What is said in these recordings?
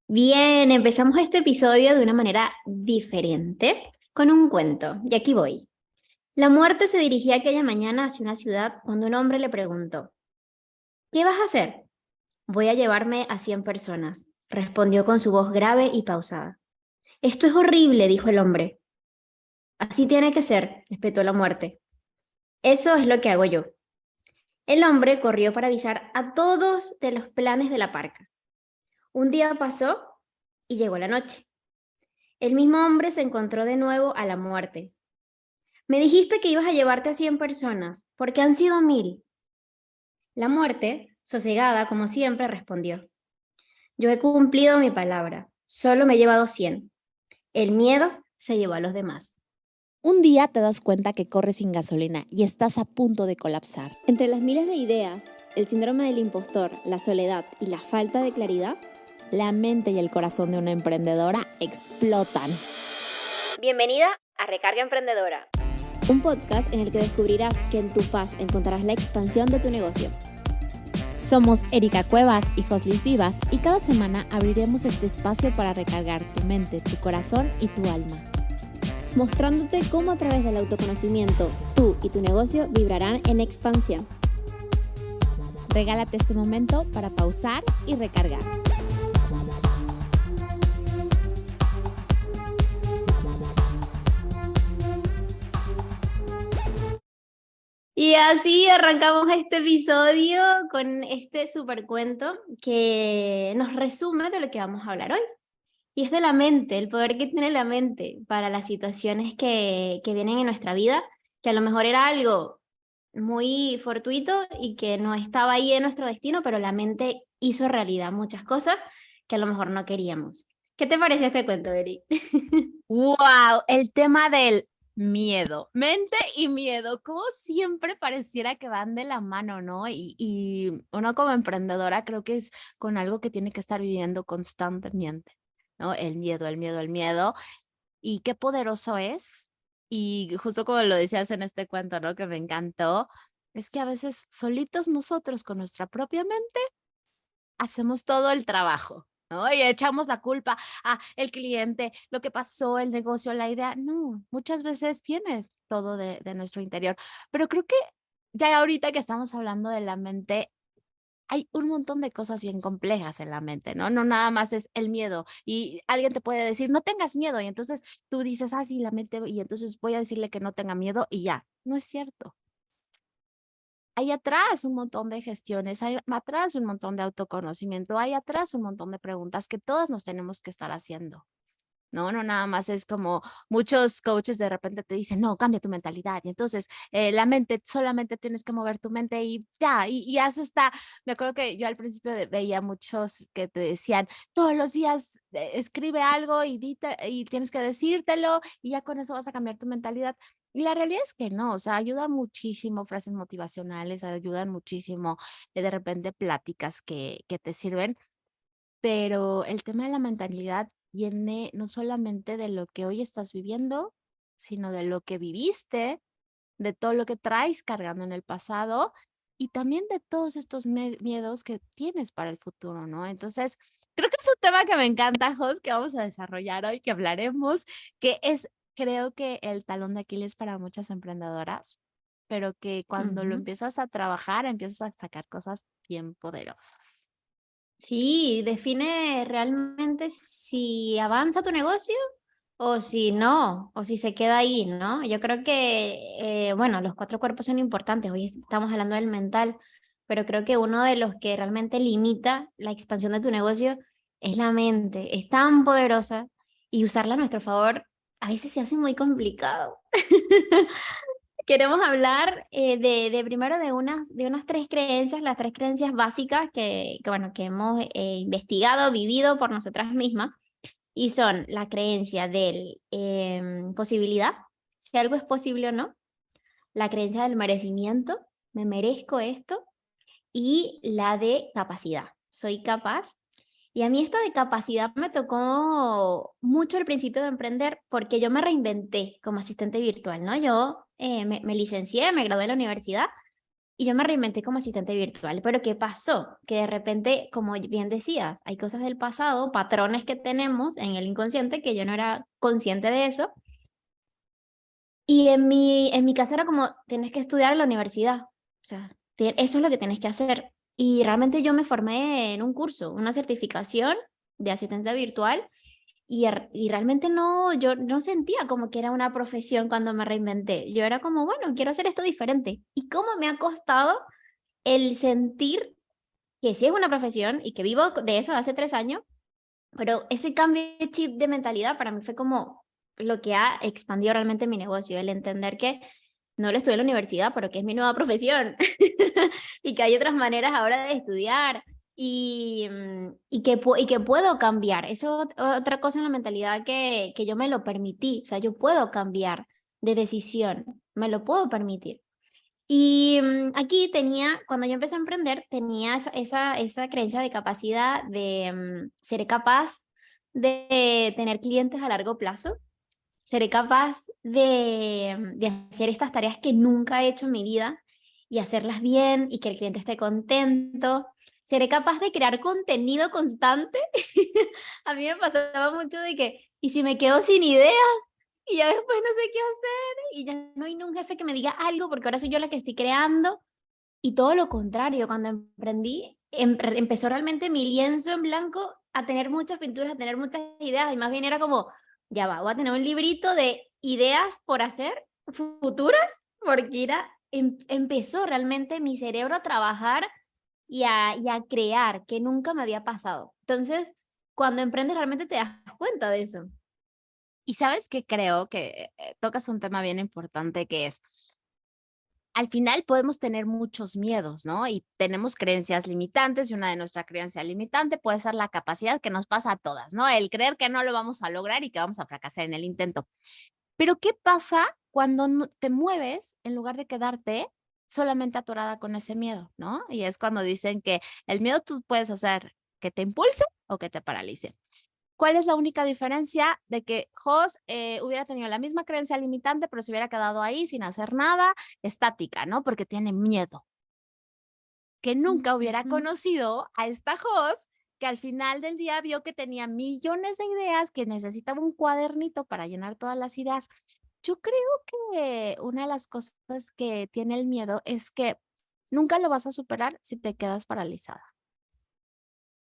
Bien, empezamos este episodio de una manera diferente, con un cuento, y aquí voy. La muerte se dirigía aquella mañana hacia una ciudad cuando un hombre le preguntó, ¿qué vas a hacer? Voy a llevarme a 100 personas, respondió con su voz grave y pausada. Esto es horrible, dijo el hombre. Así tiene que ser, respetó la muerte. Eso es lo que hago yo. El hombre corrió para avisar a todos de los planes de la parca. Un día pasó y llegó la noche. El mismo hombre se encontró de nuevo a la muerte. Me dijiste que ibas a llevarte a 100 personas, porque han sido 1000. La muerte, sosegada como siempre, respondió. Yo he cumplido mi palabra, solo me he llevado 100. El miedo se llevó a los demás. Un día te das cuenta que corres sin gasolina y estás a punto de colapsar. Entre las miles de ideas, el síndrome del impostor, la soledad y la falta de claridad, La mente y el corazón de una emprendedora explotan. Bienvenida a Recarga Emprendedora. un podcast en el que descubrirás que en tu paz encontrarás la expansión de tu negocio. Somos Erika Cuevas y Joslis Vivas y cada semana abriremos este espacio para recargar tu mente, tu corazón y tu alma. Mostrándote cómo a través del autoconocimiento, tú y tu negocio vibrarán en expansión. Regálate este momento para pausar y recargar. Y así arrancamos este episodio con este super cuento que nos resume de lo que vamos a hablar hoy. Y es de la mente, el poder que tiene la mente para las situaciones que vienen en nuestra vida, que a lo mejor era algo muy fortuito y que no estaba ahí en nuestro destino, pero la mente hizo realidad muchas cosas que a lo mejor no queríamos. ¿Qué te pareció este cuento, Eri? ¡Wow! El tema del miedo, mente y miedo, como siempre pareciera que van de la mano, ¿no? Y uno como emprendedora creo que es con algo que tiene que estar viviendo constantemente, ¿no? El miedo, el miedo, el miedo. Y qué poderoso es. Y justo como lo decías en este cuento, ¿no? Que me encantó, es que a veces solitos nosotros con nuestra propia mente hacemos todo el trabajo, ¿no? Y echamos la culpa a el cliente, lo que pasó, el negocio, la idea. No, muchas veces viene todo de nuestro interior. Pero creo que ya ahorita que estamos hablando de la mente, hay un montón de cosas bien complejas en la mente, ¿no? No nada más es el miedo. Y alguien te puede decir, no tengas miedo. Y entonces tú dices, ah, sí, la mente, y entonces voy a decirle que no tenga miedo y ya. No es cierto. Hay atrás un montón de gestiones, hay atrás un montón de autoconocimiento, hay atrás un montón de preguntas que todas nos tenemos que estar haciendo. No, no nada más es como muchos coaches de repente te dicen, no, cambia tu mentalidad. Y entonces la mente, solamente tienes que mover tu mente y ya, y haces esta, me acuerdo que yo al principio veía muchos que te decían, todos los días escribe algo y tienes que decírtelo y ya con eso vas a cambiar tu mentalidad. Y la realidad es que no, o sea, ayuda muchísimo frases motivacionales, ayudan muchísimo de repente pláticas que te sirven, pero el tema de la mentalidad viene no solamente de lo que hoy estás viviendo, sino de lo que viviste, de todo lo que traes cargando en el pasado y también de todos estos miedos que tienes para el futuro, ¿no? Entonces, creo que es un tema que me encanta, Jos, que vamos a desarrollar hoy, que hablaremos, que es, creo que el talón de Aquiles para muchas emprendedoras, pero que cuando lo Ujú. empiezas a trabajar, empiezas a sacar cosas bien poderosas. Sí, define realmente si avanza tu negocio o si no, o si se queda ahí, ¿no? Yo creo que, bueno, los 4 cuerpos son importantes, hoy estamos hablando del mental, pero creo que uno de los que realmente limita la expansión de tu negocio es la mente. Es tan poderosa y usarla a nuestro favor a veces se hace muy complicado. Queremos hablar de primero de unas 3 creencias, las 3 creencias básicas bueno, que hemos investigado, vivido por nosotras mismas, y son la creencia del posibilidad, si algo es posible o no, la creencia del merecimiento, me merezco esto, y la de capacidad, soy capaz. Y a mí esta de capacidad me tocó mucho al principio de emprender porque yo me reinventé como asistente virtual, ¿no? Yo me licencié, me gradué en la universidad Y yo me reinventé como asistente virtual, pero ¿qué pasó? Que de repente, como bien decías, hay cosas del pasado, patrones que tenemos en el inconsciente que yo no era consciente de eso. Y en mi caso era como, tienes que estudiar en la universidad, o sea, eso es lo que tienes que hacer. Y realmente yo me formé en un curso, una certificación de asistente virtual, y realmente no, yo no sentía como que era una profesión cuando me reinventé. Yo era como, bueno, quiero hacer esto diferente. ¿Y cómo me ha costado el sentir que sí es una profesión y que vivo de eso hace 3 años? Pero ese cambio de chip de mentalidad para mí fue como lo que ha expandido realmente mi negocio, el entender que no lo estudié en la universidad, pero que es mi nueva profesión y que hay otras maneras ahora de estudiar y que puedo cambiar. Eso es otra cosa en la mentalidad que yo me lo permití, o sea, yo puedo cambiar de decisión, me lo puedo permitir. Y aquí cuando yo empecé a emprender, tenía esa creencia de capacidad de ser capaz de tener clientes a largo plazo, seré capaz de hacer estas tareas que nunca he hecho en mi vida y hacerlas bien y que el cliente esté contento. Seré capaz de crear contenido constante. A mí me pasaba mucho de que, ¿y si me quedo sin ideas? Y ya después no sé qué hacer y ya no hay un jefe que me diga algo porque ahora soy yo la que estoy creando. Y todo lo contrario, cuando emprendí, empezó realmente mi lienzo en blanco a tener muchas pinturas, a tener muchas ideas, y más bien era como, ya va, voy a tener un librito de ideas por hacer futuras, porque empezó realmente mi cerebro a trabajar y a crear, que nunca me había pasado. Entonces, cuando emprendes realmente te das cuenta de eso. Y sabes que creo que tocas un tema bien importante que es, al final podemos tener muchos miedos, ¿no? Y tenemos creencias limitantes y una de nuestras creencias limitantes puede ser la capacidad que nos pasa a todas, ¿no? El creer que no lo vamos a lograr y que vamos a fracasar en el intento. Pero ¿qué pasa cuando te mueves en lugar de quedarte solamente atorada con ese miedo, ¿no? Y es cuando dicen que el miedo tú puedes hacer que te impulse o que te paralice. ¿Cuál es la única diferencia de que Jos hubiera tenido la misma creencia limitante, pero se hubiera quedado ahí sin hacer nada, estática, ¿no? Porque tiene miedo. Que nunca hubiera Ujú. conocido a esta Jos que al final del día vio que tenía millones de ideas, que necesitaba un cuadernito para llenar todas las ideas. Yo creo que una de las cosas que tiene el miedo es que nunca lo vas a superar si te quedas paralizada.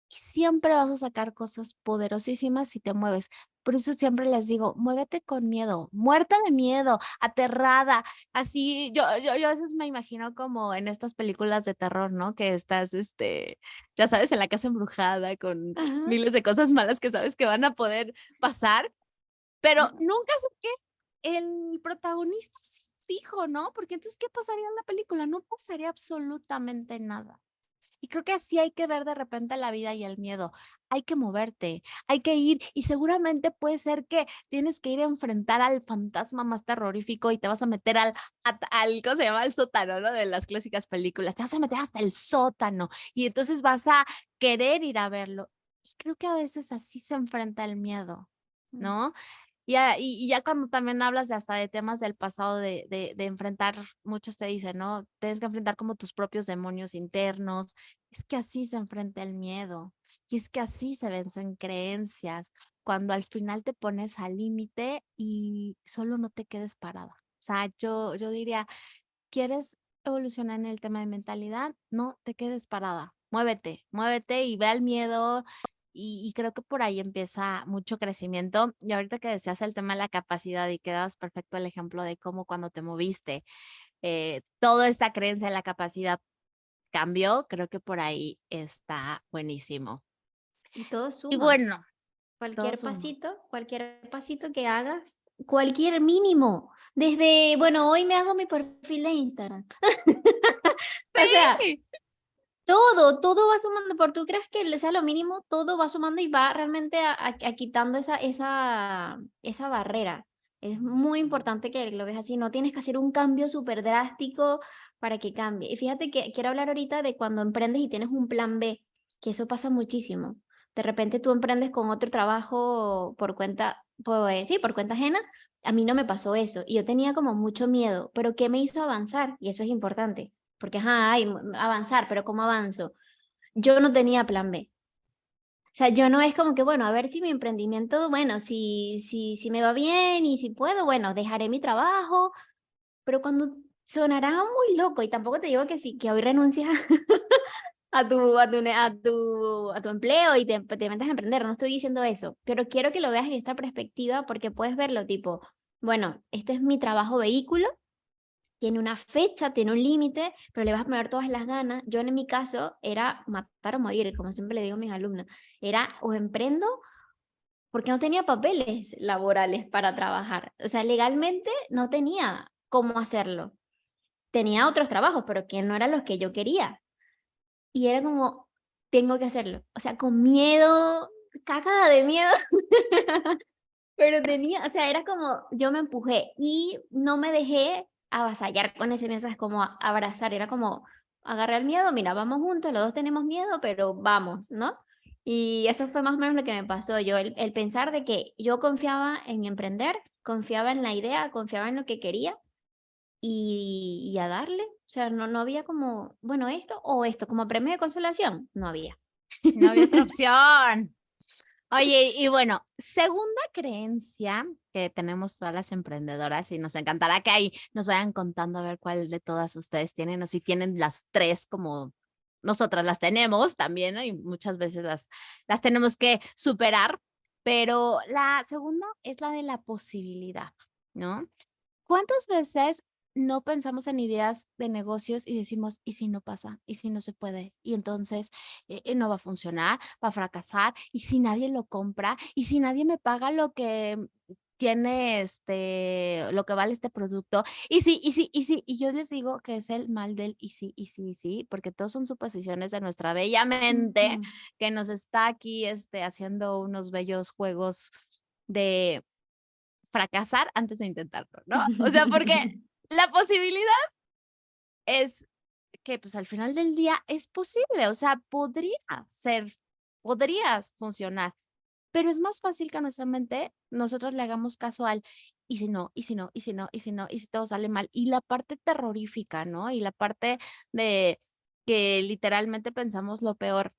Y siempre vas a sacar cosas poderosísimas si te mueves. Por eso siempre les digo, muévete con miedo, muerta de miedo, aterrada. Así, yo a veces me imagino como en estas películas de terror, ¿no? Que estás, ya sabes, en la casa embrujada con Ajá. miles de cosas malas que sabes que van a poder pasar, pero nunca sé qué el protagonista sí fijo, ¿no? Porque entonces, ¿qué pasaría en la película? No pasaría absolutamente nada. Y creo que así hay que ver de repente la vida y el miedo. Hay que moverte, hay que ir y seguramente puede ser que tienes que ir a enfrentar al fantasma más terrorífico y te vas a meter ¿cómo se llama? Al sótano, ¿no? De las clásicas películas. Te vas a meter hasta el sótano y entonces vas a querer ir a verlo. Y creo que a veces así se enfrenta el miedo, ¿no? Y ya cuando también hablas de hasta de temas del pasado, de enfrentar, muchos te dicen, ¿no? Tienes que enfrentar como tus propios demonios internos. Es que así se enfrenta el miedo. Y es que así se vencen creencias. Cuando al final te pones al límite y solo no te quedes parada. O sea, yo diría, ¿quieres evolucionar en el tema de mentalidad? No te quedes parada. Muévete, muévete y ve al miedo y creo que por ahí empieza mucho crecimiento. Y ahorita que decías el tema de la capacidad y que dabas perfecto el ejemplo de cómo cuando te moviste, toda esa creencia en la capacidad cambió, creo que por ahí está buenísimo. Y todo Y suma. bueno, todo suma. Cualquier pasito que hagas, cualquier mínimo. Desde, bueno, hoy me hago mi perfil de Instagram. O sea, Sí. todo va sumando. Por tú crees que sea lo mínimo, todo va sumando y va realmente a quitando esa barrera. Es muy importante que lo veas así. No tienes que hacer un cambio súper drástico para que cambie. Y fíjate que quiero hablar ahorita de cuando emprendes y tienes un plan B, que eso pasa muchísimo. De repente tú emprendes con otro trabajo por cuenta, sí, por cuenta ajena. A mí no me pasó eso y yo tenía como mucho miedo, pero ¿qué me hizo avanzar? Y eso es importante, porque avanzar, pero ¿cómo avanzo? Yo no tenía plan B. O sea, yo no es como que, bueno, a ver si mi emprendimiento, bueno, si me va bien y si puedo, bueno, dejaré mi trabajo, pero cuando sonará muy loco, y tampoco te digo que sí, que hoy renuncias a tu empleo y te metes a emprender, no estoy diciendo eso, pero quiero que lo veas en esta perspectiva porque puedes verlo tipo, bueno, este es mi trabajo vehículo, tiene una fecha, tiene un límite, pero le vas a poner todas las ganas. Yo en mi caso era matar o morir, como siempre le digo a mis alumnos, era o emprendo porque no tenía papeles laborales para trabajar, o sea, legalmente no tenía cómo hacerlo. Tenía otros trabajos, pero que no eran los que yo quería. Y era como, tengo que hacerlo. O sea, con miedo, cagada de miedo, pero tenía, o sea, era como, yo me empujé y no me dejé avasallar con ese miedo, es como abrazar, era como, agarré el miedo, mira, vamos juntos, los dos tenemos miedo, pero vamos, ¿no? Y eso fue más o menos lo que me pasó, yo, el pensar de que yo confiaba en emprender, confiaba en la idea, confiaba en lo que quería y a darle, o sea, no había como, bueno, esto o esto, como premio de consolación, no había. No había otra opción. Oye, y bueno, segunda creencia que tenemos todas las emprendedoras y nos encantará que ahí nos vayan contando a ver cuál de todas ustedes tienen o si tienen las tres como nosotras las tenemos también, ¿no? Y muchas veces las tenemos que superar, pero la segunda es la de la posibilidad, ¿no? ¿Cuántas veces no pensamos en ideas de negocios y decimos, ¿y si no pasa? ¿Y si no se puede? Y entonces no va a funcionar, va a fracasar, ¿y si nadie lo compra? ¿Y si nadie me paga lo que tiene lo que vale este producto? Y yo les digo que es el mal del y sí, porque todos son suposiciones de nuestra bella mente Ujú. que nos está aquí haciendo unos bellos juegos de fracasar antes de intentarlo, ¿no? O sea, porque la posibilidad es que, pues, al final del día es posible, o sea, podrías funcionar, pero es más fácil que a nuestra mente nosotros le hagamos caso al y si no, y si no, y si no, y si no, y si todo sale mal. Y la parte terrorífica, ¿no? Y la parte de que literalmente pensamos lo peor.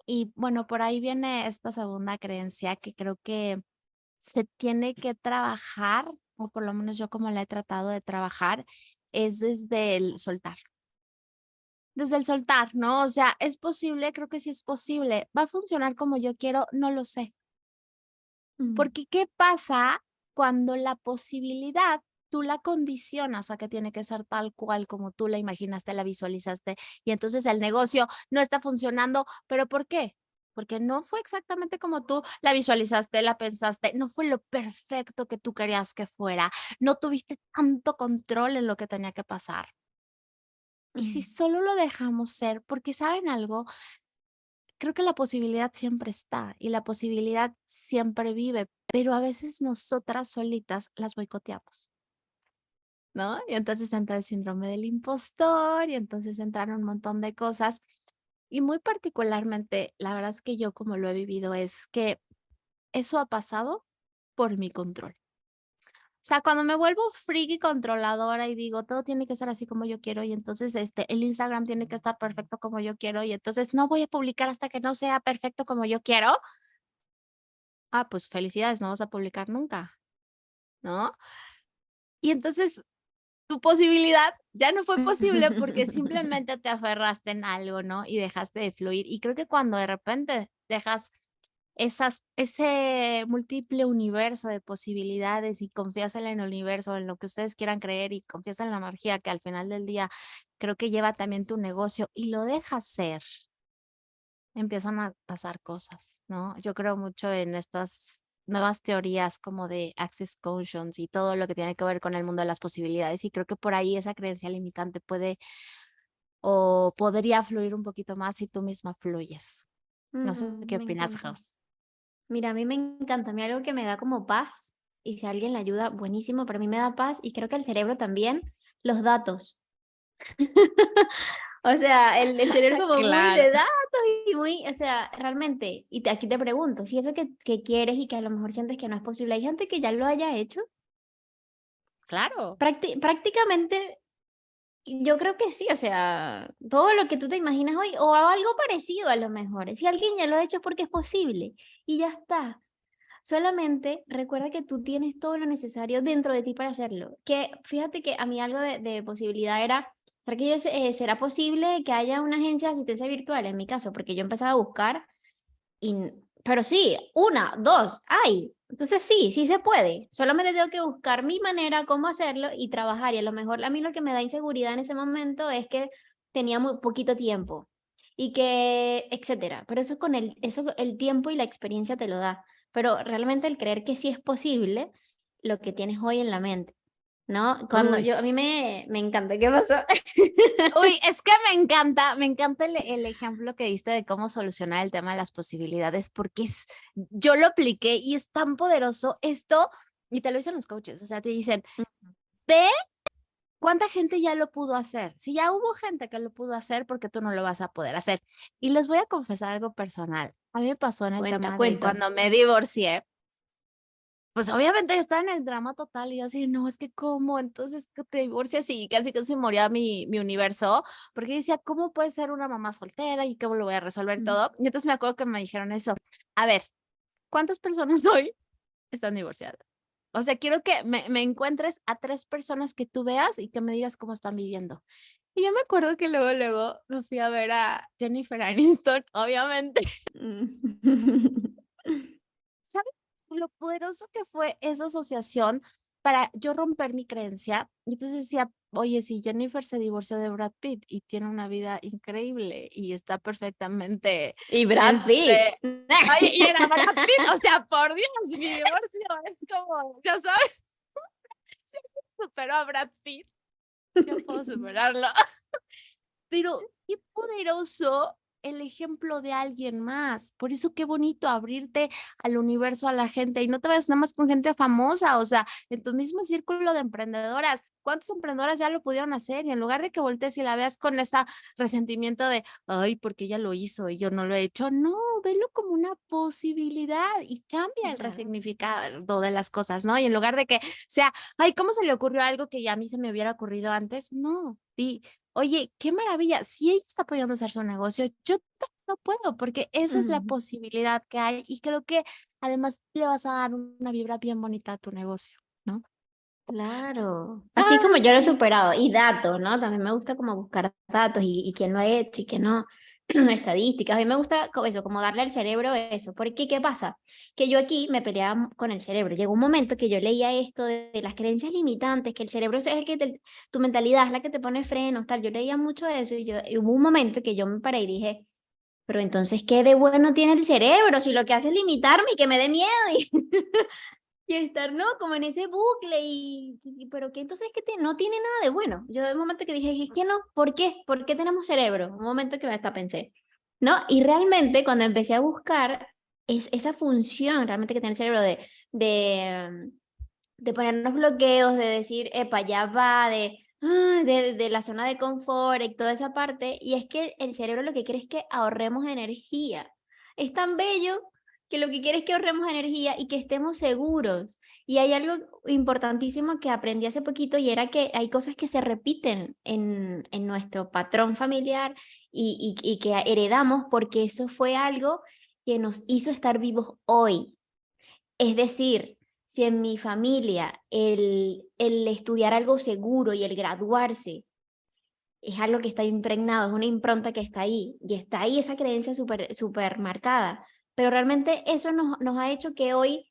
Y bueno, por ahí viene esta segunda creencia que creo que se tiene que trabajar, o por lo menos yo como la he tratado de trabajar, es desde el soltar. Desde el soltar, ¿no? O sea, ¿es posible? Creo que sí es posible. ¿Va a funcionar como yo quiero? No lo sé. Mm. Porque ¿qué pasa cuando la posibilidad tú la condicionas a que tiene que ser tal cual como tú la imaginaste, la visualizaste y entonces el negocio no está funcionando? ¿Pero por qué? Porque no fue exactamente como tú la visualizaste, la pensaste, no fue lo perfecto que tú querías que fuera, no tuviste tanto control en lo que tenía que pasar. Y si Mm. solo lo dejamos ser, porque saben algo, creo que la posibilidad siempre está y la posibilidad siempre vive, pero a veces nosotras solitas las boicoteamos, ¿no? Y entonces entra el síndrome del impostor y entonces entran un montón de cosas. Y muy particularmente, la verdad es que yo como lo he vivido es que eso ha pasado por mi control. O sea, cuando me vuelvo friki controladora y digo, todo tiene que ser así como yo quiero y entonces el Instagram tiene que estar perfecto como yo quiero y entonces no voy a publicar hasta que no sea perfecto como yo quiero. Ah, pues felicidades, no vas a publicar nunca, ¿no? Y entonces tu posibilidad ya no fue posible porque simplemente te aferraste en algo, ¿no? Y dejaste de fluir. Y creo que cuando de repente dejas ese múltiple universo de posibilidades y confías en el universo, en lo que ustedes quieran creer y confías en la energía que al final del día creo que lleva también tu negocio y lo dejas ser, empiezan a pasar cosas, ¿no? Yo creo mucho en estas nuevas teorías como de Access Conscious y todo lo que tiene que ver con el mundo de las posibilidades y creo que por ahí esa creencia limitante puede o podría fluir un poquito más si tú misma fluyes. No sé qué Me opinas, encanta. Jos. Mira, a mí me encanta, a mí algo que me da como paz, y si alguien le ayuda, buenísimo, pero a mí me da paz, y creo que el cerebro también, los datos. O sea, el cerebro como muy Claro. de datos y muy, o sea, realmente, aquí te pregunto, si eso que quieres y que a lo mejor sientes que no es posible, hay gente que ya lo haya hecho, Claro. prácticamente Yo creo que sí, o sea, todo lo que tú te imaginas hoy o algo parecido a lo mejor. Si alguien ya lo ha hecho es porque es posible y ya está. Solamente recuerda que tú tienes todo lo necesario dentro de ti para hacerlo. Que fíjate que a mí algo de posibilidad era, ¿será posible que haya una agencia de asistencia virtual en mi caso? Porque yo empezaba a buscar pero sí, una, dos, hay. Entonces sí, sí se puede. Solamente tengo que buscar mi manera, cómo hacerlo y trabajar. Y a lo mejor a mí lo que me da inseguridad en ese momento es que tenía muy poquito tiempo y que, etcétera. Pero eso eso el tiempo y la experiencia te lo da. Pero realmente el creer que sí es posible, lo que tienes hoy en la mente, ¿no? Uy. A mí me encanta. ¿Qué pasó? Uy, es que me encanta el ejemplo que diste de cómo solucionar el tema de las posibilidades, porque yo lo apliqué y es tan poderoso esto, y te lo dicen los coaches, o sea, te dicen, ve cuánta gente ya lo pudo hacer. Si ya hubo gente que lo pudo hacer, ¿porque tú no lo vas a poder hacer? Y les voy a confesar algo personal. A mí me pasó en el Cuenta, tema de cuenta. cuando me divorcié. Pues obviamente yo estaba en el drama total y yo así, no, es que cómo, entonces que te divorcias y casi casi moría mi universo, porque yo decía, ¿cómo puede ser una mamá soltera y cómo lo voy a resolver todo? Y entonces me acuerdo que me dijeron eso, a ver, ¿cuántas personas hoy están divorciadas? O sea, quiero que me encuentres a 3 personas que tú veas y que me digas cómo están viviendo. Y yo me acuerdo que luego me fui a ver a Jennifer Aniston, obviamente. ¿Sabes lo poderoso que fue esa asociación para yo romper mi creencia? Y entonces decía, oye, si Jennifer se divorció de Brad Pitt y tiene una vida increíble y está perfectamente, Y Brad Pitt. oye, y era Brad Pitt, o sea, por Dios, mi divorcio es como, ya sabes, si alguien superó a Brad Pitt, yo puedo superarlo. Pero qué poderoso el ejemplo de alguien más. Por eso qué bonito abrirte al universo, a la gente y no te vayas nada más con gente famosa, o sea, en tu mismo círculo de emprendedoras. ¿Cuántas emprendedoras ya lo pudieron hacer? Y en lugar de que voltees y la veas con ese resentimiento de, ay, porque ella lo hizo y yo no lo he hecho, no, velo como una posibilidad y cambia el Claro. resignificado de las cosas, ¿no? Y en lugar de que sea, ay, ¿cómo se le ocurrió algo que ya a mí se me hubiera ocurrido antes? No, di, oye, qué maravilla, si ella está pudiendo hacer su negocio, yo también lo puedo, porque esa es la Ujú. posibilidad que hay y creo que además le vas a dar una vibra bien bonita a tu negocio, ¿no? Claro. Así como yo lo he Ay, superado. Y datos, ¿no? También me gusta como buscar datos y quién lo ha hecho y quién no. Estadísticas. A mí me gusta eso, como darle al cerebro eso. Porque, ¿qué pasa? Que yo aquí me peleaba con el cerebro. Llegó un momento que yo leía esto de las creencias limitantes, que el cerebro es el que tu mentalidad es la que te pone frenos, tal. Yo leía mucho eso y hubo un momento que yo me paré y dije, pero entonces, ¿qué de bueno tiene el cerebro si lo que hace es limitarme y que me dé miedo? Y estar, ¿no? Como en ese bucle pero que entonces que no tiene nada de bueno. Yo de un momento que dije, es que no, ¿por qué? ¿Por qué tenemos cerebro? Un momento que me hasta pensé, ¿no? Y realmente cuando empecé a buscar es esa función realmente que tiene el cerebro de ponernos bloqueos, de decir, epa, ya va, de la zona de confort y toda esa parte, y es que el cerebro lo que quiere es que ahorremos energía. Es tan bello que lo que quiere es que ahorremos energía y que estemos seguros. Y hay algo importantísimo que aprendí hace poquito y era que hay cosas que se repiten en nuestro patrón familiar y que heredamos porque eso fue algo que nos hizo estar vivos hoy. Es decir, si en mi familia el estudiar algo seguro y el graduarse es algo que está impregnado, es una impronta que está ahí, y está ahí esa creencia súper marcada, pero realmente eso nos ha hecho que hoy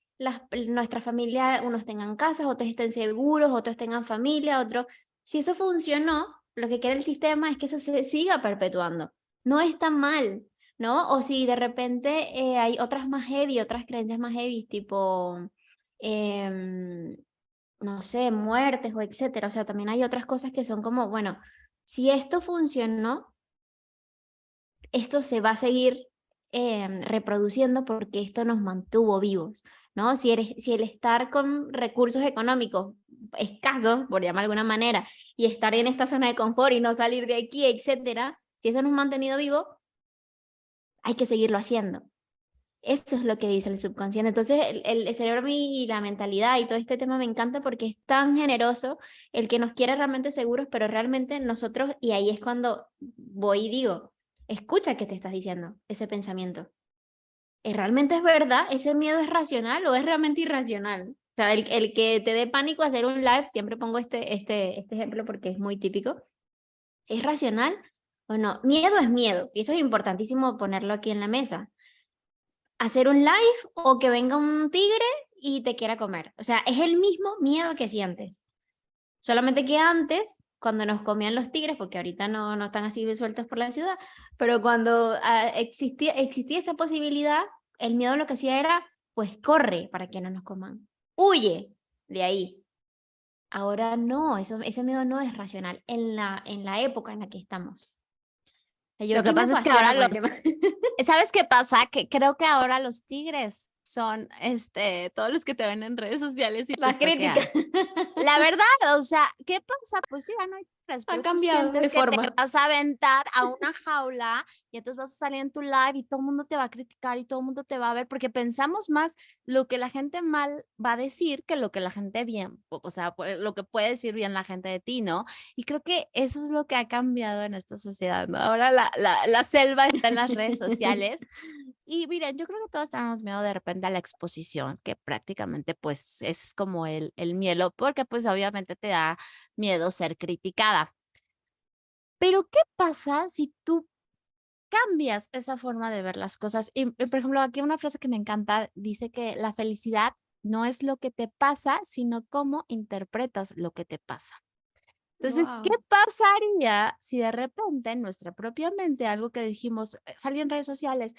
nuestra familia, unos tengan casas, otros estén seguros, otros tengan familia, otros... Si eso funcionó, lo que quiere el sistema es que eso se siga perpetuando. No está mal, ¿no? O si de repente hay otras más heavy, otras creencias más heavy, tipo, em, no sé, muertes o etcétera. O sea, también hay otras cosas que son como, bueno, si esto funcionó, esto se va a seguir reproduciendo porque esto nos mantuvo vivos, ¿no? Si el estar con recursos económicos escasos, por llamar de alguna manera, y estar en esta zona de confort y no salir de aquí, etcétera, si eso nos ha mantenido vivos, hay que seguirlo haciendo. Eso es lo que dice el subconsciente. Entonces, el cerebro y la mentalidad y todo este tema me encanta porque es tan generoso el que nos quiere realmente seguros, pero realmente nosotros, y ahí es cuando voy y digo, escucha qué te estás diciendo, ese pensamiento. ¿Realmente es verdad? ¿Ese miedo es racional o es realmente irracional? O sea, el que te dé pánico hacer un live, siempre pongo este ejemplo porque es muy típico. ¿Es racional o no? Miedo es miedo, y eso es importantísimo ponerlo aquí en la mesa. Hacer un live o que venga un tigre y te quiera comer. O sea, es el mismo miedo que sientes. Solamente que antes, cuando nos comían los tigres, porque ahorita no están así sueltos por la ciudad, pero cuando existía esa posibilidad, el miedo lo que hacía era, pues corre para que no nos coman. Huye de ahí. Ahora no, ese miedo no es racional en la época en la que estamos. Yo Lo que aquí me pasa es que apasiona ahora con el los, tema. ¿sabes qué pasa? Que creo que ahora los tigres son todos los que te ven en redes sociales y te Las críticas. stalkean. La verdad, o sea, ¿qué pasa? Pues sí, ya no hay tigres, Ha pero tú cambiado sientes de que te forma. vas a aventar a una jaula y entonces vas a salir en tu live y todo el mundo te va a criticar y todo el mundo te va a ver porque pensamos más lo que la gente mal va a decir que lo que la gente bien, o sea, lo que puede decir bien la gente de ti, ¿no? Y creo que eso es lo que ha cambiado en esta sociedad, ¿no? Ahora la selva está en las redes sociales. Y miren, yo creo que todos tenemos miedo de repente a la exposición, que prácticamente pues es como el miedo, porque pues obviamente te da miedo ser criticada. Pero ¿qué pasa si tú cambias esa forma de ver las cosas? Y, por ejemplo, aquí una frase que me encanta dice que la felicidad no es lo que te pasa, sino cómo interpretas lo que te pasa. Entonces, ¿qué Wow. pasaría si de repente en nuestra propia mente algo que dijimos, salía en redes sociales,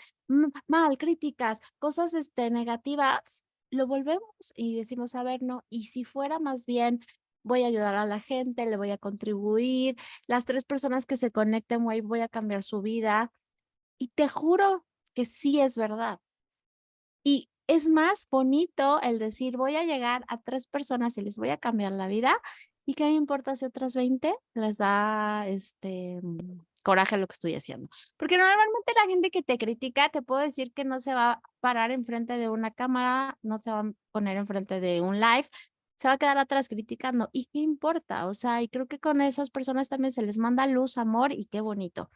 mal, críticas, cosas negativas, lo volvemos y decimos, a ver, no, y si fuera más bien, voy a ayudar a la gente, le voy a contribuir, las 3 personas que se conecten, voy a cambiar su vida. Y te juro que sí es verdad. Y es más bonito el decir, voy a llegar a 3 personas y les voy a cambiar la vida. ¿Y qué me importa si otras 20 les da coraje lo que estoy haciendo? Porque normalmente la gente que te critica, te puedo decir que no se va a parar enfrente de una cámara, no se va a poner enfrente de un live, se va a quedar atrás criticando. ¿Y qué importa? O sea, y creo que con esas personas también se les manda luz, amor y qué bonito.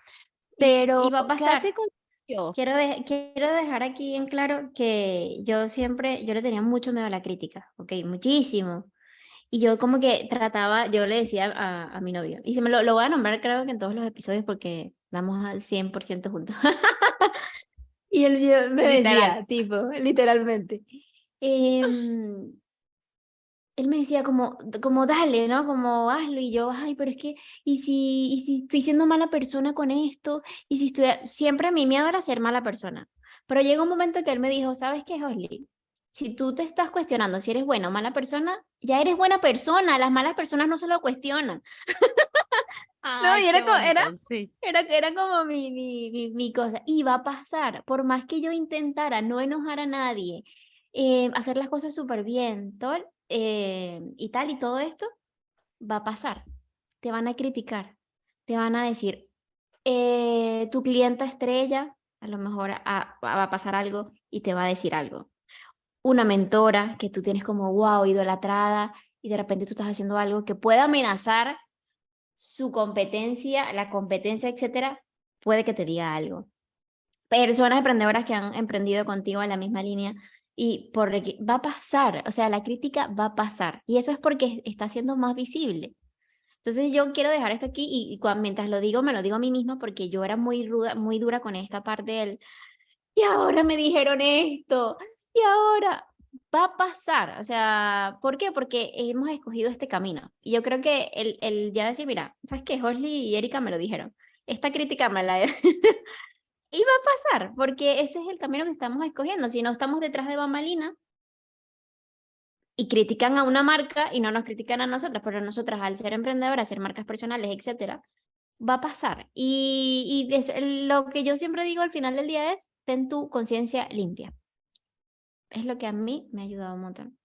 Y Pero va a quédate pasar. con yo. Quiero dejar aquí en claro que yo le tenía mucho miedo a la crítica, ok, muchísimo. Y yo como que trataba, yo le decía a mi novio, y se lo voy a nombrar creo que en todos los episodios porque damos al 100% juntos. Y me Literal. decía, tipo, literalmente. em, Él me decía como dale, ¿no? Como hazlo. Y yo, ay, pero es que, ¿y si estoy siendo mala persona con esto? Y si estoy, siempre mi miedo era ser mala persona. Pero llega un momento que él me dijo, ¿sabes qué, Josly? Si tú te estás cuestionando si eres buena o mala persona, ya eres buena persona. Las malas personas no se lo cuestionan. No, y Ay, qué bonito, sí. era como mi cosa. Y va a pasar, por más que yo intentara no enojar a nadie, hacer las cosas súper bien, y tal, y todo esto, va a pasar. Te van a criticar, te van a decir, tu clienta estrella, a lo mejor va a pasar algo y te va a decir algo. Una mentora que tú tienes como, wow, idolatrada, y de repente tú estás haciendo algo que puede amenazar su competencia, la competencia, etcétera, puede que te diga algo. Personas emprendedoras que han emprendido contigo en la misma línea y va a pasar, o sea, la crítica va a pasar y eso es porque está siendo más visible. Entonces yo quiero dejar esto aquí mientras lo digo, me lo digo a mí misma porque yo era muy ruda, muy dura con esta parte y ahora me dijeron esto, y ahora va a pasar. O sea, ¿por qué? Porque hemos escogido este camino. Y yo creo que el ya decir, mira, ¿sabes qué? Hosley y Erika me lo dijeron. Esta crítica me la... y va a pasar, porque ese es el camino que estamos escogiendo. Si no estamos detrás de bambalina y critican a una marca y no nos critican a nosotras, pero nosotras al ser emprendedoras, ser marcas personales, etcétera, va a pasar. Y lo que yo siempre digo al final del día es, ten tu conciencia limpia. Es lo que a mí me ha ayudado un montón.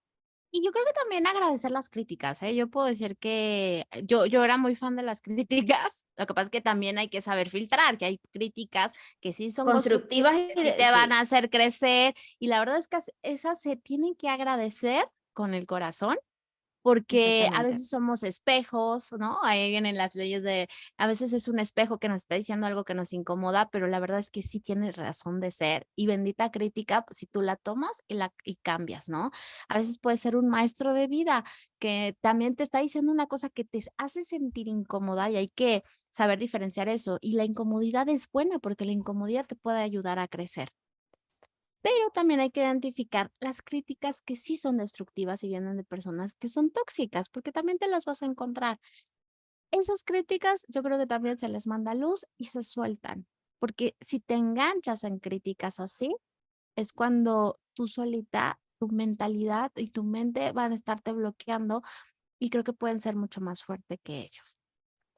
Y yo creo que también agradecer las críticas, ¿eh? Yo puedo decir que yo era muy fan de las críticas, lo que pasa es que también hay que saber filtrar, que hay críticas que sí son constructivas, Constructivas que sí te van sí, a hacer crecer, y la verdad es que esas se tienen que agradecer con el corazón, porque a exactamente. veces somos espejos, ¿no? Ahí vienen las leyes de, a veces es un espejo que nos está diciendo algo que nos incomoda, pero la verdad es que sí tiene razón de ser. Y bendita crítica, pues, si tú la tomas y cambias, ¿no? A veces puede ser un maestro de vida que también te está diciendo una cosa que te hace sentir incómoda y hay que saber diferenciar eso. Y la incomodidad es buena porque la incomodidad te puede ayudar a crecer. Pero también hay que identificar las críticas que sí son destructivas y vienen de personas que son tóxicas, porque también te las vas a encontrar. Esas críticas yo creo que también se les manda luz y se sueltan, porque si te enganchas en críticas así, es cuando tú solita, tu mentalidad y tu mente van a estarte bloqueando y creo que pueden ser mucho más fuerte que ellos.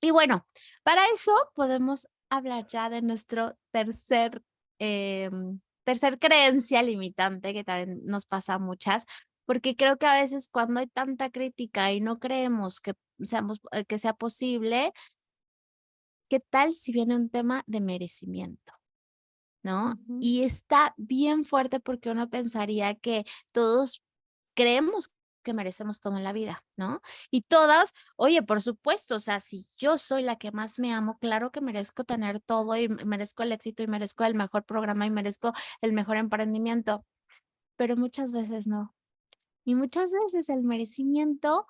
Y bueno, para eso podemos hablar ya de nuestro tercer creencia limitante, que también nos pasa a muchas, porque creo que a veces cuando hay tanta crítica y no creemos que sea posible, ¿qué tal si viene un tema de merecimiento? ¿No? Ujú. Y está bien fuerte porque uno pensaría que todos creemos que merecemos todo en la vida, ¿no? Y todas, oye, por supuesto, o sea, si yo soy la que más me amo, claro que merezco tener todo y merezco el éxito y merezco el mejor programa y merezco el mejor emprendimiento, pero muchas veces no. Y muchas veces el merecimiento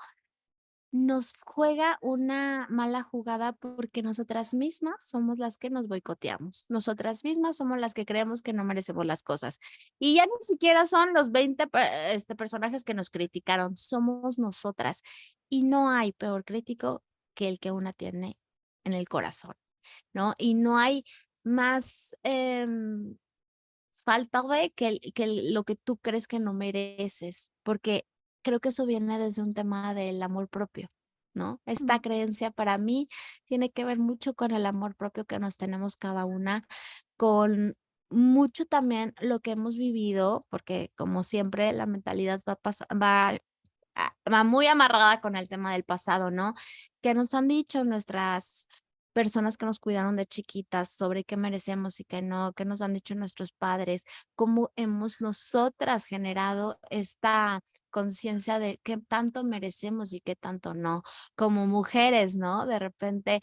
nos juega una mala jugada porque nosotras mismas somos las que nos boicoteamos. Nosotras mismas somos las que creemos que no merecemos las cosas. Y ya ni siquiera son los 20 personajes que nos criticaron, somos nosotras. Y no hay peor crítico que el que una tiene en el corazón, ¿no? Y no hay más falta de lo que tú crees que no mereces, porque creo que eso viene desde un tema del amor propio, ¿no? Esta Mm. creencia para mí tiene que ver mucho con el amor propio que nos tenemos cada una, con mucho también lo que hemos vivido, porque como siempre la mentalidad va muy amarrada con el tema del pasado, ¿no? Que nos han dicho nuestras personas que nos cuidaron de chiquitas sobre qué merecemos y qué no, qué nos han dicho nuestros padres, cómo hemos nosotras generado esta conciencia de qué tanto merecemos y qué tanto no, como mujeres, ¿no? De repente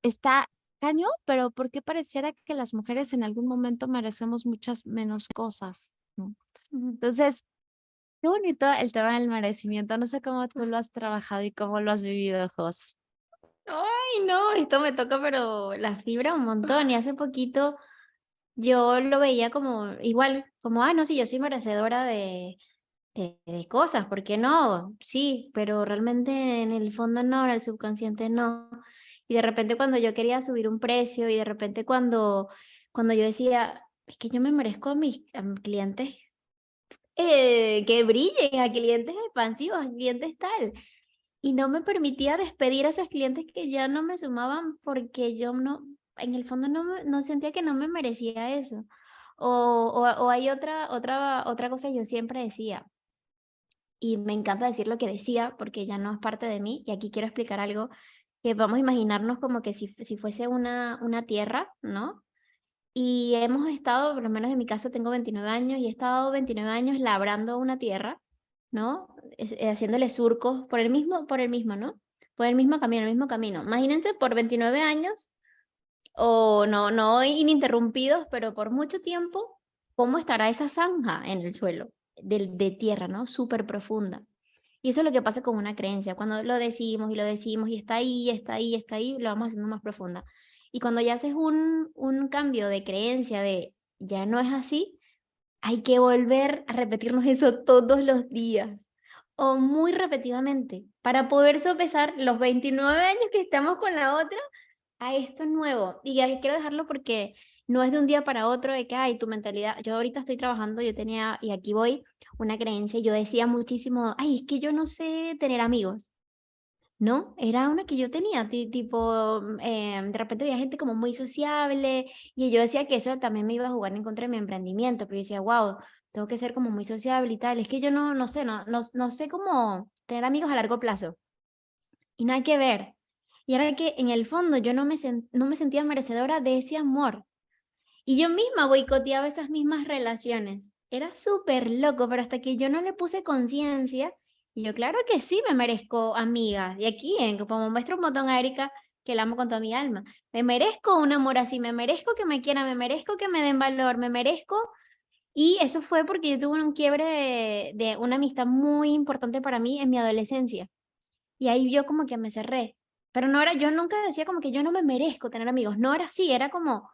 está cañón, pero ¿por qué pareciera que las mujeres en algún momento merecemos muchas menos cosas, ¿no? Ujú. Entonces, qué bonito el tema del merecimiento. No sé cómo tú lo has trabajado y cómo lo has vivido, Jos. Ay, no, esto me toca, pero la fibra un montón. Y hace poquito yo lo veía como igual, como, no, sí, yo soy merecedora de cosas, ¿por qué no? Sí, pero realmente en el fondo no, en el subconsciente no. Y de repente cuando yo quería subir un precio y de repente cuando yo decía, es que yo me merezco a mis clientes que brillen, a clientes expansivos, a clientes tal. Y no me permitía despedir a esos clientes que ya no me sumaban porque yo no, en el fondo no sentía que no me merecía eso. O hay otra cosa que yo siempre decía, y me encanta decir lo que decía porque ya no es parte de mí, y aquí quiero explicar algo, que vamos a imaginarnos como que si fuese una tierra, ¿no? Y hemos estado, por lo menos en mi caso tengo 29 años y he estado 29 años labrando una tierra, ¿no? Haciéndole surcos por el mismo, ¿no? Por el mismo camino, el mismo camino. Imagínense por 29 años, o no ininterrumpidos, pero por mucho tiempo, ¿cómo estará esa zanja en el suelo de tierra, ¿no? Súper profunda. Y eso es lo que pasa con una creencia. Cuando lo decimos y lo decimos y está ahí, está ahí, está ahí, lo vamos haciendo más profunda. Y cuando ya haces un cambio de creencia de ya no es así, hay que volver a repetirnos eso todos los días o muy repetidamente para poder sopesar los 29 años que estamos con la otra a esto nuevo. Y ahí quiero dejarlo porque no es de un día para otro de que, ay, tu mentalidad, yo ahorita estoy trabajando, yo tenía, y aquí voy, una creencia, yo decía muchísimo, ay, es que yo no sé tener amigos. No, era una que yo tenía, tipo, de repente había gente como muy sociable y yo decía que eso también me iba a jugar en contra de mi emprendimiento, pero yo decía, wow, tengo que ser como muy sociable y tal. Es que yo no sé, no sé cómo tener amigos a largo plazo. Y nada que ver. Y era que en el fondo yo no me sentía merecedora de ese amor. Y yo misma boicoteaba esas mismas relaciones. Era súper loco, pero hasta que yo no le puse conciencia, y yo, claro que sí me merezco amigas. Y aquí, como muestra un botón a Erika, que la amo con toda mi alma, me merezco un amor así, me merezco que me quieran, me merezco que me den valor, me merezco. Y eso fue porque yo tuve un quiebre de una amistad muy importante para mí en mi adolescencia. Y ahí yo como que me cerré. Pero no era, yo nunca decía como que yo no me merezco tener amigos. No era así, era como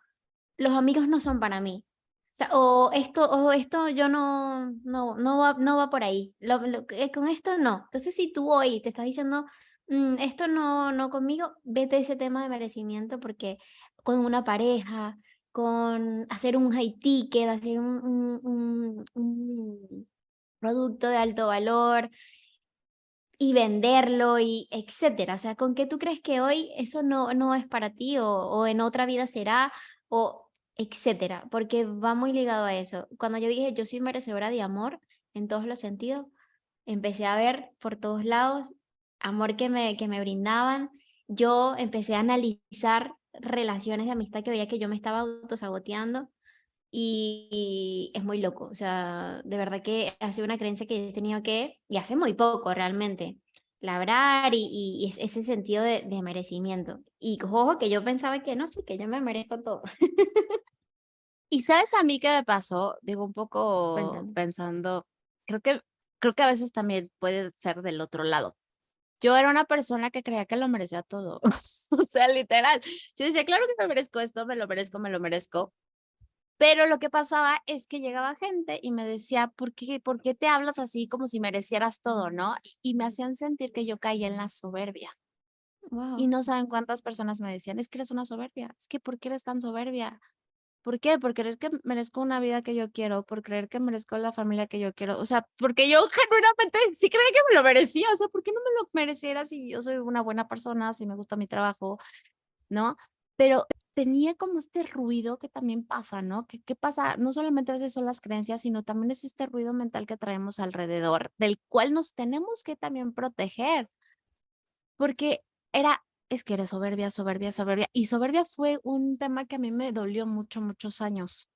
los amigos no son para mí. O sea, o esto yo no va por ahí. Con esto no. Entonces, si tú hoy te estás diciendo, esto no conmigo, vete a ese tema de merecimiento porque con una pareja, con hacer un high ticket, hacer un producto de alto valor y venderlo y etcétera. O sea, ¿con qué tú crees que hoy eso no es para ti o en otra vida será o etcétera? Porque va muy ligado a eso. Cuando yo dije yo soy merecedora de amor en todos los sentidos, empecé a ver por todos lados amor que me brindaban. Yo empecé a analizar relaciones de amistad que veía que yo me estaba autosaboteando y es muy loco, o sea, de verdad que ha sido una creencia que he tenido que, y hace muy poco realmente, labrar y ese sentido de merecimiento. Y ojo, que yo pensaba que no, sí, que yo me merezco todo. Y sabes a mí qué me pasó, digo, un poco Cuéntame. pensando, creo que, creo que a veces también puede ser del otro lado. Yo era una persona que creía que lo merecía todo, o sea, literal. Yo decía, claro que me merezco esto, me lo merezco, me lo merezco. Pero lo que pasaba es que llegaba gente y me decía, por qué te hablas así como si merecieras todo, no? Y me hacían sentir que yo caía en la soberbia. Y Wow. no saben cuántas personas me decían, es que eres una soberbia, es que ¿por qué eres tan soberbia? ¿Por qué? Por creer que merezco una vida que yo quiero, por creer que merezco la familia que yo quiero, o sea, porque yo genuinamente sí creía que me lo merecía, o sea, ¿por qué no me lo mereciera si yo soy una buena persona, si me gusta mi trabajo, ¿no? Pero tenía como este ruido que también pasa, ¿no? ¿Qué pasa? No solamente a veces son las creencias, sino también es este ruido mental que traemos alrededor, del cual nos tenemos que también proteger, porque era, es que eres soberbia, soberbia, soberbia, y soberbia fue un tema que a mí me dolió mucho, muchos años,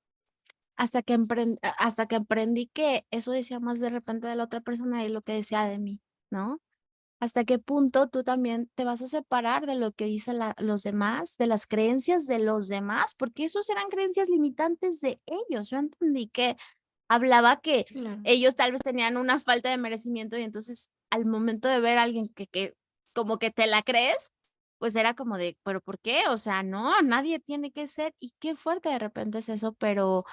hasta que aprendí que eso decía más de repente de la otra persona y lo que decía de mí, ¿no? ¿Hasta qué punto tú también te vas a separar de lo que dicen los demás, de las creencias de los demás? Porque esos eran creencias limitantes de ellos. Yo entendí que hablaba que Claro. ellos tal vez tenían una falta de merecimiento y entonces al momento de ver a alguien que como que te la crees, pues era como de, pero ¿por qué? O sea, no, nadie tiene que ser. Y qué fuerte de repente es eso, pero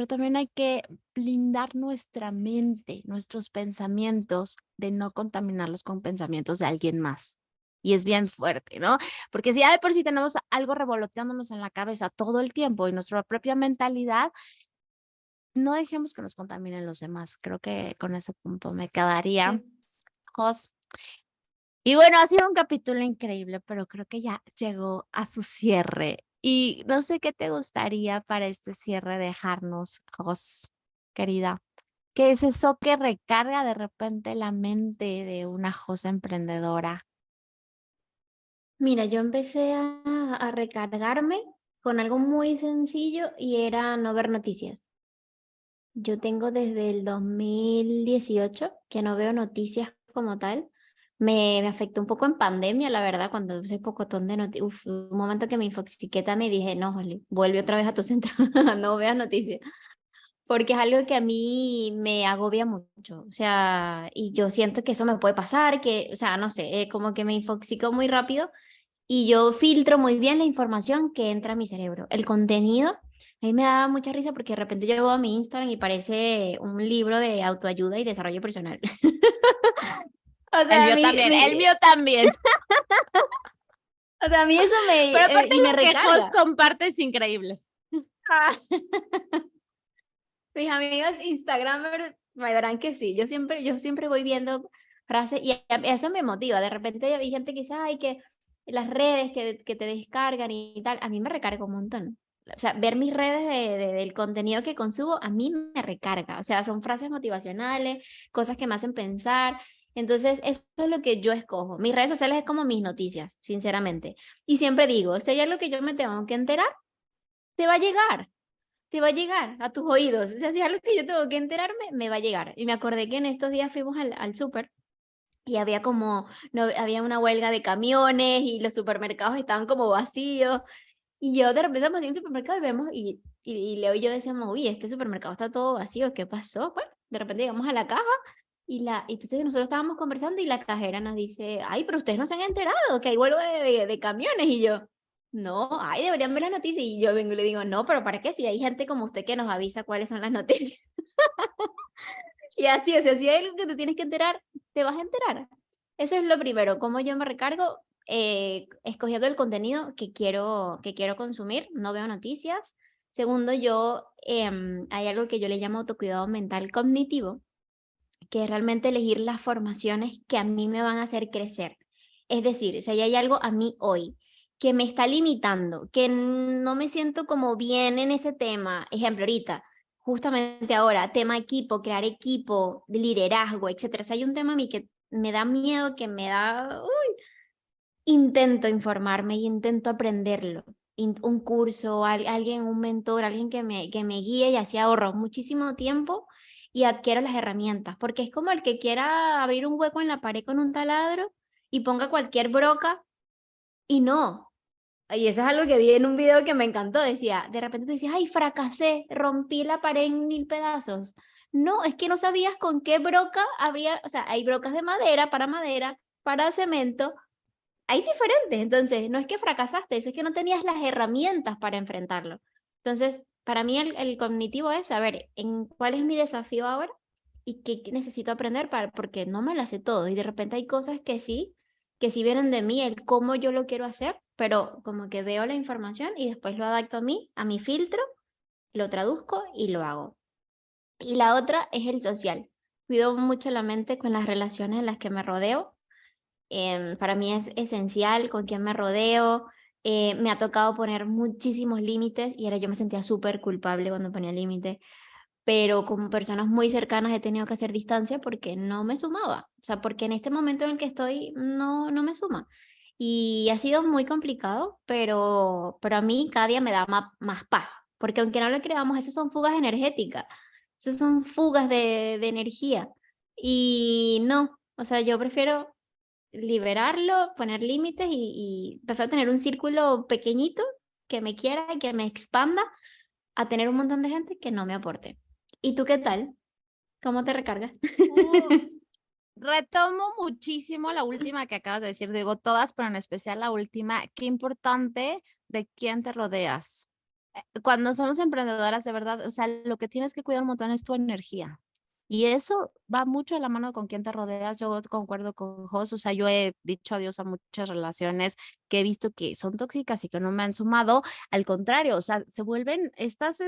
también hay que blindar nuestra mente, nuestros pensamientos, de no contaminarlos con pensamientos de alguien más. Y es bien fuerte, ¿no? Porque si ya de por sí tenemos algo revoloteándonos en la cabeza todo el tiempo y nuestra propia mentalidad, no dejemos que nos contaminen los demás. Creo que con ese punto me quedaría. Sí. Jos. Y bueno, ha sido un capítulo increíble, pero creo que ya llegó a su cierre. Y no sé qué te gustaría para este cierre dejarnos, Jos, querida. ¿Qué es eso que recarga de repente la mente de una Jos emprendedora? Mira, yo empecé a recargarme con algo muy sencillo y era no ver noticias. Yo tengo desde el 2018 que no veo noticias como tal. Me afectó un poco en pandemia, la verdad, cuando ese pocotón de noticias. Un momento que me infoxiqué también y dije, no, Jolly, vuelve otra vez a tu centro, no veas noticias. Porque es algo que a mí me agobia mucho. O sea, y yo siento que eso me puede pasar, que, o sea, no sé, como que me infoxico muy rápido y yo filtro muy bien la información que entra a mi cerebro. El contenido, a mí me da mucha risa porque de repente yo veo a mi Instagram y parece un libro de autoayuda y desarrollo personal. O El sea, mío también, el mío también. o sea, a mí eso me, Pero aparte y me lo que Jos recarga. comparte es increíble. Ah. Mis amigos Instagramers me verán que sí. Yo siempre voy viendo frases y eso me motiva. De repente hay gente que dice, ay, que las redes que te descargan y tal. A mí me recarga un montón. o sea, ver mis redes del contenido que consumo, a mí me recarga. O sea, son frases motivacionales, cosas que me hacen pensar. Entonces, eso es lo que yo escojo. Mis redes sociales es como mis noticias, sinceramente. Y siempre digo, si hay algo que yo me tengo que enterar, te va a llegar. Te va a llegar a tus oídos. O sea, si es algo que yo tengo que enterarme, me va a llegar. Y me acordé que en estos días fuimos al súper y había como, no, había una huelga de camiones y los supermercados estaban como vacíos. Y yo de repente estamos en un supermercado y vemos, y Leo y yo decíamos, uy, este supermercado está todo vacío, ¿qué pasó? Bueno, de repente llegamos a la caja y entonces nosotros estábamos conversando y la cajera nos dice, ay, pero ustedes no se han enterado que hay huelga de camiones. Y yo, no, ay, deberían ver las noticias. Y yo vengo y le digo, no, pero ¿para qué? Si hay gente como usted que nos avisa cuáles son las noticias. Y así, o sea, si hay algo que te tienes que enterar, te vas a enterar. Eso es lo primero, cómo yo me recargo, escogiendo el contenido que quiero consumir, no veo noticias. Segundo, hay algo que yo le llamo autocuidado mental cognitivo, que es realmente elegir las formaciones que a mí me van a hacer crecer. Es decir, si hay algo a mí hoy que me está limitando, que no me siento como bien en ese tema, ejemplo, ahorita, justamente ahora, tema equipo, crear equipo, liderazgo, etcétera. Si hay un tema a mí que me da miedo, que me da, intento informarme y intento aprenderlo. Un curso, alguien, un mentor, alguien que me guíe, y así ahorro muchísimo tiempo y adquiero las herramientas, porque es como el que quiera abrir un hueco en la pared con un taladro y ponga cualquier broca y no. Y eso es algo que vi en un video que me encantó. Decía, de repente te decías, ay, fracasé, rompí la pared en 1000 pedazos. No, es que no sabías con qué broca habría, o sea, hay brocas de madera, para cemento, hay diferentes. Entonces, no es que fracasaste, eso es que no tenías las herramientas para enfrentarlo. Entonces, para mí el cognitivo es saber en cuál es mi desafío ahora y qué necesito aprender porque no me las sé todo. Y de repente hay cosas que sí vienen de mí, el cómo yo lo quiero hacer, pero como que veo la información y después lo adapto a mí, a mi filtro, lo traduzco y lo hago. Y la otra es el social. Cuido mucho la mente con las relaciones en las que me rodeo. Para mí es esencial con quién me rodeo. Me ha tocado poner muchísimos límites y ahora yo me sentía súper culpable cuando ponía límites, pero con personas muy cercanas he tenido que hacer distancia porque no me sumaba. O sea, porque en este momento en el que estoy no me suma. Y ha sido muy complicado, pero a mí cada día me da más paz, porque aunque no lo creamos, esas son fugas energéticas, esas son fugas de energía. Y no, o sea, yo prefiero liberarlo, poner límites y prefiero tener un círculo pequeñito que me quiera y que me expanda a tener un montón de gente que no me aporte. ¿Y tú qué tal? ¿Cómo te recargas? Uf, retomo muchísimo la última que acabas de decir, digo todas, pero en especial la última. Qué importante de quién te rodeas. Cuando somos emprendedoras, de verdad, o sea, lo que tienes que cuidar un montón es tu energía. Y eso va mucho de la mano con quién te rodeas. Yo concuerdo con Jos, o sea, yo he dicho adiós a muchas relaciones que he visto que son tóxicas y que no me han sumado. Al contrario, o sea, se vuelven estas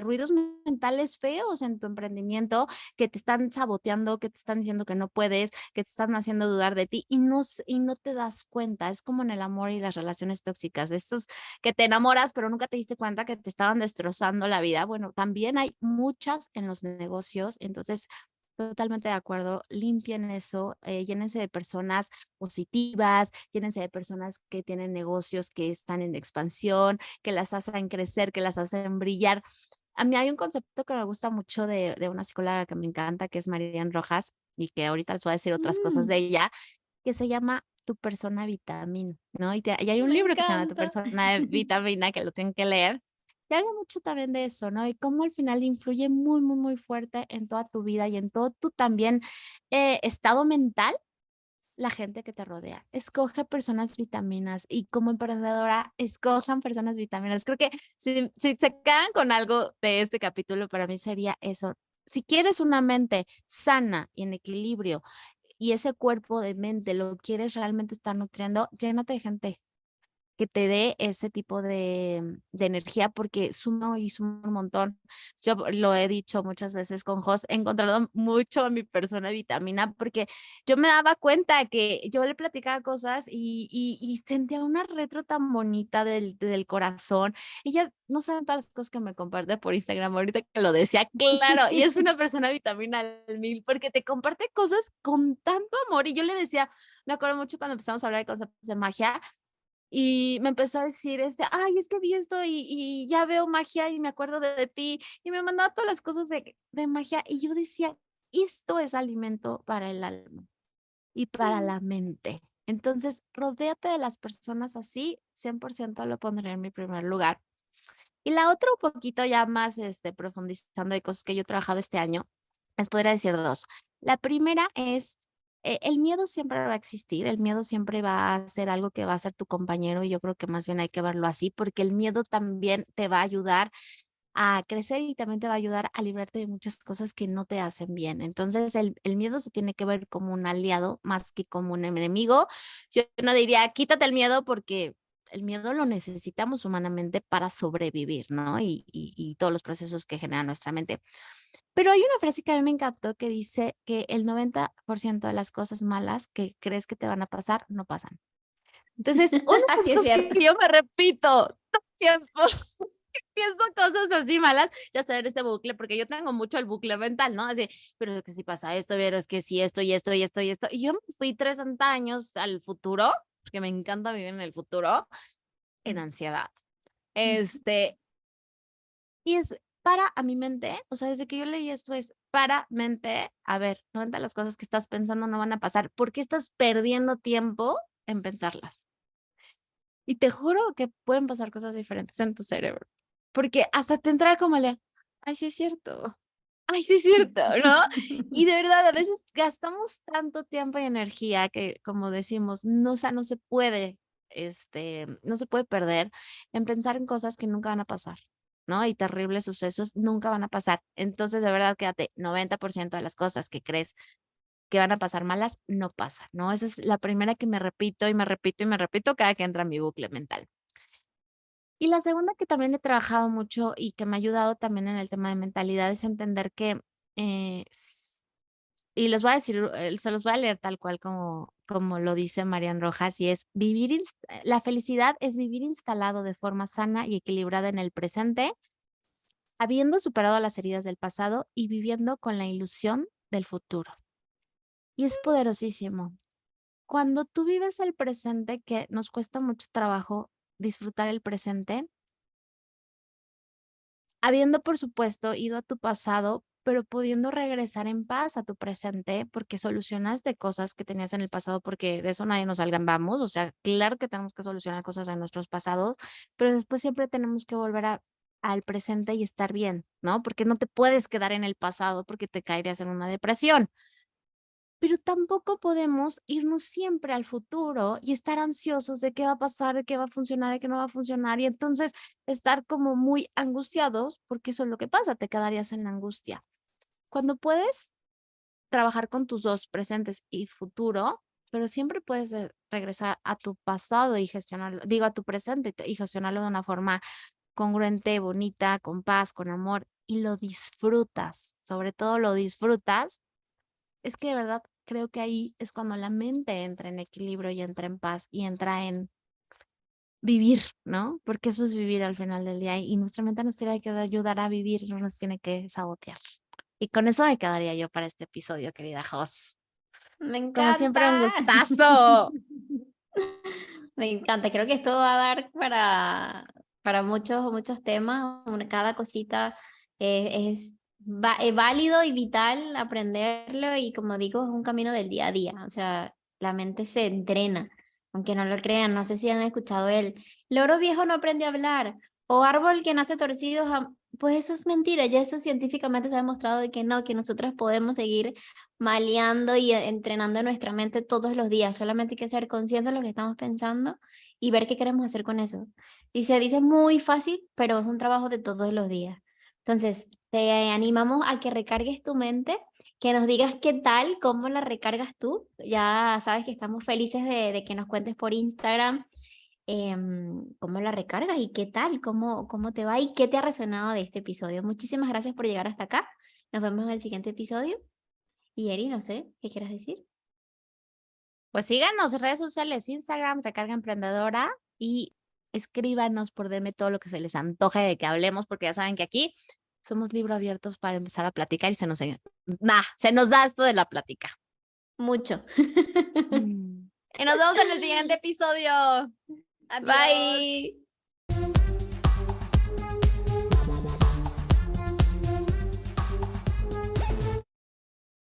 ruidos mentales feos en tu emprendimiento que te están saboteando, que te están diciendo que no puedes, que te están haciendo dudar de ti y no te das cuenta. Es como en el amor y las relaciones tóxicas. Estos que te enamoras, pero nunca te diste cuenta que te estaban destrozando la vida. Bueno, también hay muchas en los negocios, entonces totalmente de acuerdo, limpien eso, llénense de personas positivas, llénense de personas que tienen negocios que están en expansión, que las hacen crecer, que las hacen brillar. A mí hay un concepto que me gusta mucho de una psicóloga que me encanta, que es Marian Rojas, y que ahorita les voy a decir otras cosas de ella, que se llama Tu persona vitamina, ¿no? Y hay un Me libro que se llama Tu encanta. persona vitamina, que lo tienen que leer. Y habla mucho también de eso, ¿no? Y cómo al final influye muy, muy, muy fuerte en toda tu vida y en todo tu también estado mental, la gente que te rodea. Escoge personas vitaminas y como emprendedora, escojan personas vitaminas. Creo que si se quedan con algo de este capítulo, para mí sería eso. Si quieres una mente sana y en equilibrio y ese cuerpo de mente lo quieres realmente estar nutriendo, llénate de gente. que te dé ese tipo de energía porque suma y suma un montón. Yo lo he dicho muchas veces con Jos, he encontrado mucho a mi persona vitamina porque yo me daba cuenta que yo le platicaba cosas y sentía una retro tan bonita del corazón. Ella no saben todas las cosas que me comparte por Instagram, ahorita que lo decía, claro, y es una persona vitamina al mil porque te comparte cosas con tanto amor. Y yo le decía, me acuerdo mucho cuando empezamos a hablar de conceptos de magia, y me empezó a decir, ay, es que vi esto y ya veo magia y me acuerdo de ti, y me mandaba todas las cosas de magia, y yo decía, esto es alimento para el alma y para la mente. Entonces, rodéate de las personas así, 100% lo pondré en mi primer lugar. Y la otra, un poquito ya más profundizando de cosas que yo he trabajado este año, les podría decir dos. La primera es, el miedo siempre va a existir, el miedo siempre va a ser algo que va a ser tu compañero y yo creo que más bien hay que verlo así porque el miedo también te va a ayudar a crecer y también te va a ayudar a librarte de muchas cosas que no te hacen bien. Entonces, el miedo se tiene que ver como un aliado más que como un enemigo. Yo no diría, quítate el miedo porque el miedo lo necesitamos humanamente para sobrevivir, ¿no? Y todos los procesos que genera nuestra mente. Pero hay una frase que a mí me encantó que dice que el 90% de las cosas malas que crees que te van a pasar, no pasan. Entonces, una de las Así es cosas cierto. que yo me repito todo el tiempo pienso cosas así malas, ya estoy en este bucle, porque yo tengo mucho el bucle mental, ¿no? Así, pero es que si pasa esto, pero es que si esto y esto y esto y esto. Y yo me fui 30 años al futuro, porque me encanta vivir en el futuro, en ansiedad. Y es para a mi mente, o sea, desde que yo leí esto es para mente, a ver, 90 de las cosas que estás pensando no van a pasar, ¿por qué estás perdiendo tiempo en pensarlas? Y te juro que pueden pasar cosas diferentes en tu cerebro, porque hasta te entra como el, ay, sí es cierto, ay, sí es cierto, ¿no? Y de verdad, a veces gastamos tanto tiempo y energía que, como decimos, no, o sea, no se puede, no se puede perder en pensar en cosas que nunca van a pasar, ¿no? Y terribles sucesos nunca van a pasar. Entonces, de verdad, quédate, 90% de las cosas que crees que van a pasar malas, no pasan, ¿no? Esa es la primera que me repito y me repito y me repito cada que entra en mi bucle mental. Y la segunda que también he trabajado mucho y que me ha ayudado también en el tema de mentalidad es entender que, y les voy a decir, se los voy a leer tal cual como lo dice Marian Rojas, y es la felicidad es vivir instalado de forma sana y equilibrada en el presente, habiendo superado las heridas del pasado y viviendo con la ilusión del futuro. Y es poderosísimo. Cuando tú vives el presente, que nos cuesta mucho trabajo disfrutar el presente, habiendo, por supuesto, ido a tu pasado, pero pudiendo regresar en paz a tu presente porque solucionaste cosas que tenías en el pasado, porque de eso nadie nos salgamos. O sea, claro que tenemos que solucionar cosas en nuestros pasados, pero después siempre tenemos que volver al presente y estar bien, ¿no? Porque no te puedes quedar en el pasado porque te caerías en una depresión. Pero tampoco podemos irnos siempre al futuro y estar ansiosos de qué va a pasar, de qué va a funcionar, de qué no va a funcionar, y entonces estar como muy angustiados, porque eso es lo que pasa, te quedarías en la angustia. Cuando puedes trabajar con tus dos, presentes y futuro, pero siempre puedes regresar a tu pasado y gestionarlo, digo, a tu presente y gestionarlo de una forma congruente, bonita, con paz, con amor, y lo disfrutas, sobre todo lo disfrutas. Es que de verdad creo que ahí es cuando la mente entra en equilibrio y entra en paz y entra en vivir, ¿no? Porque eso es vivir al final del día y nuestra mente nos tiene que ayudar a vivir, no nos tiene que sabotear. Y con eso me quedaría yo para este episodio, querida Jos. Me Como siempre, un encanta. gustazo. Me encanta. Creo que esto va a dar para muchos, muchos temas. Cada cosita es válido y vital aprenderlo y como digo, es un camino del día a día. O sea, la mente se entrena, aunque no lo crean. No sé si han escuchado el loro viejo no aprende a hablar o árbol que nace torcido. Pues eso es mentira. Ya eso científicamente se ha demostrado de que no, que nosotros podemos seguir maleando y entrenando nuestra mente todos los días. Solamente hay que ser conscientes de lo que estamos pensando y ver qué queremos hacer con eso. Y se dice muy fácil, pero es un trabajo de todos los días. Entonces, te animamos a que recargues tu mente, que nos digas qué tal, cómo la recargas tú. Ya sabes que estamos felices de que nos cuentes por Instagram cómo la recargas y qué tal, cómo te va y qué te ha resonado de este episodio. Muchísimas gracias por llegar hasta acá. Nos vemos en el siguiente episodio. Y Eri, no sé, ¿qué quieres decir? Pues síganos en redes sociales, Instagram, Recarga Emprendedora, y escríbanos por DM todo lo que se les antoje de que hablemos, porque ya saben que aquí somos libro abiertos para empezar a platicar y se nos da esto de la plática. Mucho. Y nos vemos en el siguiente episodio. Adiós. Bye.